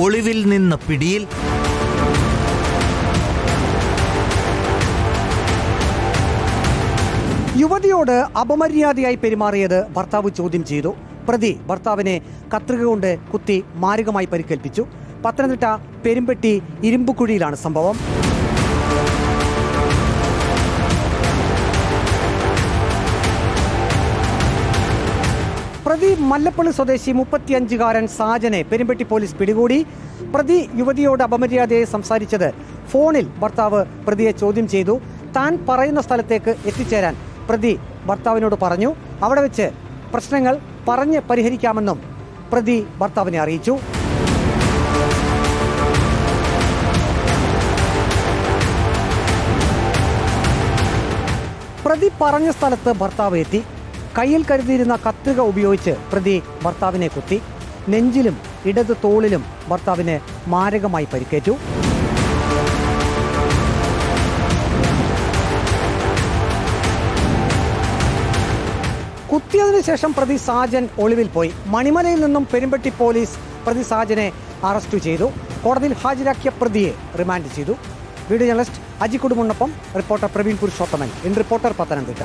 ഒളിവിൽ നിന്ന് പിടിയിൽ. യുവതിയോട് അപമര്യാദയായി പെരുമാറിയത് ഭർത്താവ് ചോദ്യം ചെയ്തു. പ്രതി ഭർത്താവിനെ കത്രിക കൊണ്ട് കുത്തി മാരകമായി പരിക്കേൽപ്പിച്ചു. പത്തനംതിട്ട പെരുമ്പെട്ടി ഇരുമ്പുകുഴിയിലാണ് സംഭവം. പ്രതി മല്ലപ്പള്ളി സ്വദേശി 35-കാരൻ സാജനെ പെരുമ്പെട്ടി പോലീസ് പിടികൂടി. പ്രതി യുവതിയോട് അപമര്യാദയായി സംസാരിച്ചത് ഫോണിൽ ഭർത്താവ് പ്രതിയെ ചോദ്യം ചെയ്തു. താൻ പറയുന്ന സ്ഥലത്തേക്ക് എത്തിച്ചേരാൻ പ്രതി ഭർത്താവിനോട് പറഞ്ഞു. അവിടെ വെച്ച് പ്രശ്നങ്ങൾ പറഞ്ഞ് പരിഹരിക്കാമെന്നും പ്രതി ഭർത്താവിനെ അറിയിച്ചു. പ്രതി പറഞ്ഞ സ്ഥലത്ത് ഭർത്താവ് എത്തി. കയ്യിൽ കരുതിയിരുന്ന കത്രിക ഉപയോഗിച്ച് പ്രതി ഭർത്താവിനെ കുത്തി. നെഞ്ചിലും ഇടത് തോളിലും ഭർത്താവിന് മാരകമായി പരിക്കേറ്റു. കുത്തിയതിനു ശേഷം പ്രതി സാജൻ ഒളിവിൽ പോയി. മണിമലയിൽ നിന്നും പെരുമ്പെട്ടി പോലീസ് പ്രതി സാജനെ അറസ്റ്റ് ചെയ്തു. കോടതിയിൽ ഹാജരാക്കിയ പ്രതിയെ റിമാൻഡ് ചെയ്തു. വീഡിയോ ജേർണലിസ്റ്റ് അജിക്കുടുമുണ്ണപ്പം, reporter Praveen Purushothaman, in reporter Pathanamthitta.